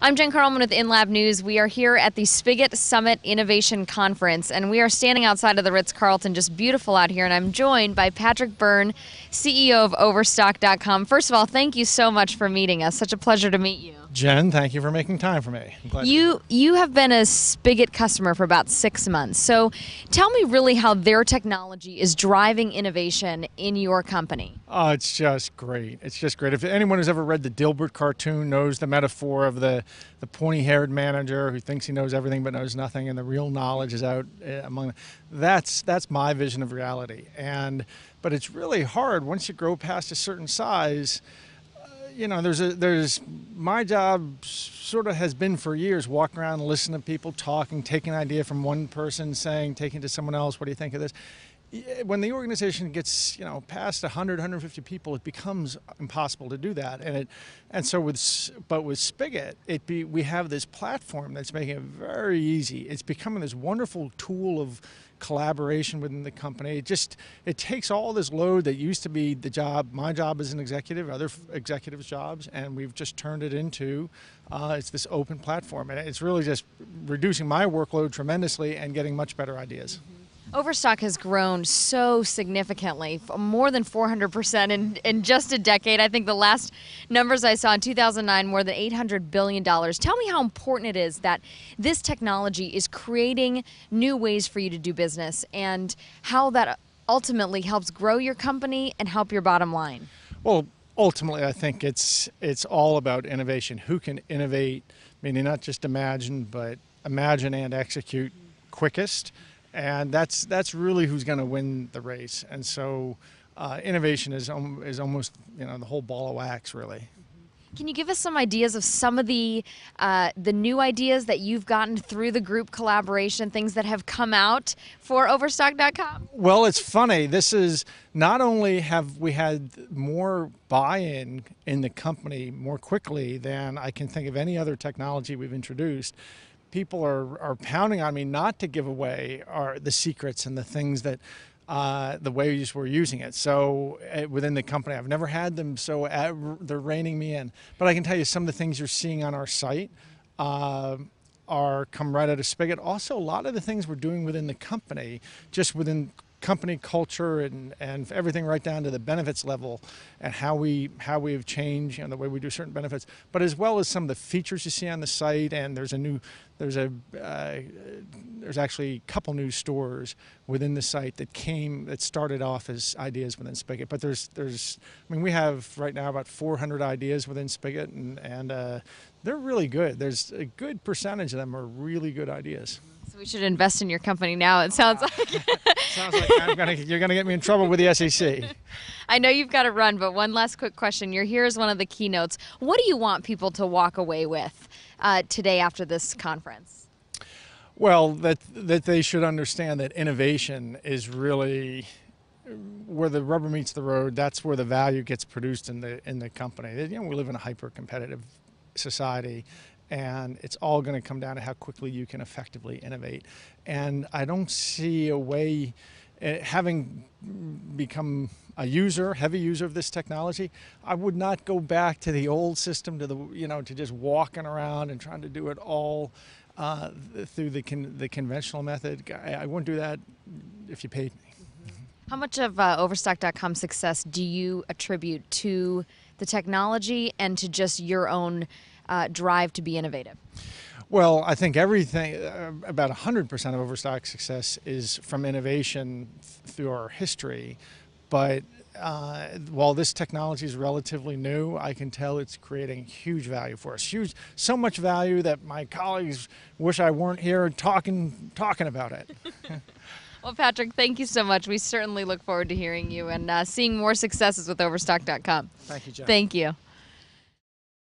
I'm Jen Carlman with InLab News. We are here at the Spigot Summit Innovation Conference, and we are standing outside of the Ritz-Carlton, just beautiful out here, and I'm joined by Patrick Byrne, CEO of Overstock.com. First of all, thank you so much for meeting us. Such a pleasure to meet you. Jen, thank you for making time for me. I'm glad to be here. You have been a Spigot customer for about 6 months, so tell me really how their technology is driving innovation in your company. Oh, it's just great. It's just great. If anyone who's ever read the Dilbert cartoon knows the metaphor of the pointy-haired manager who thinks he knows everything but knows nothing, and the real knowledge is out among them. That's my vision of reality. But it's really hard once you grow past a certain size. You know, there's my job sort of has been for years, walking around, listening to people talking, taking an idea from one person, taking it to someone else, what do you think of this? When the organization gets, past 100, 150 people, it becomes impossible to do that. So with Spigot, we have this platform that's making it very easy. It's becoming this wonderful tool of collaboration within the company. It takes all this load that used to be my job as an executive, other executives' jobs, and we've just turned it into it's this open platform, and it's really just reducing my workload tremendously and getting much better ideas. Overstock has grown so significantly, more than 400% in just a decade. I think the last numbers I saw in 2009, more than $800 billion. Tell me how important it is that this technology is creating new ways for you to do business and how that ultimately helps grow your company and help your bottom line. Well, ultimately, I think it's all about innovation. Who can innovate, meaning not just imagine, but imagine and execute quickest. And that's really who's going to win the race. And so innovation is almost the whole ball of wax, really. Can you give us some ideas of some of the new ideas that you've gotten through the group collaboration, things that have come out for Overstock.com? Well, it's funny. This is not only have we had more buy-in in the company more quickly than I can think of any other technology we've introduced. People are pounding on me not to give away the secrets and the things that the ways we're using it. So within the company, I've never had them, so they're reining me in. But I can tell you some of the things you're seeing on our site come right out of Spigot. Also, a lot of the things we're doing within the company, just within company culture and everything right down to the benefits level and how we have changed the way we do certain benefits, but as well as some of the features you see on the site. And there's actually a couple new stores within the site that started off as ideas within Spigot. But we have right now about 400 ideas within Spigot, and they're really good. There's a good percentage of them are really good ideas. So we should invest in your company now, it sounds like. Sounds like you're going to get me in trouble with the SEC. I know you've got to run, but one last quick question. You're here as one of the keynotes. What do you want people to walk away with today after this conference? Well, that they should understand that innovation is really where the rubber meets the road. That's where the value gets produced in the company. We live in a hyper-competitive society, and it's all going to come down to how quickly you can effectively innovate. And I don't see a way, having become a heavy user of this technology, I would not go back to the old system, to just walking around and trying to do it all through the conventional method. I wouldn't do that if you paid me. How much of Overstock.com's success do you attribute to the technology and to just your own drive to be innovative? Well, I think everything, about 100% of Overstock's success is from innovation through our history. But while this technology is relatively new, I can tell it's creating huge value for us. So much value that my colleagues wish I weren't here talking about it. Well, Patrick, thank you so much. We certainly look forward to hearing you and seeing more successes with Overstock.com. Thank you, Jen. Thank you.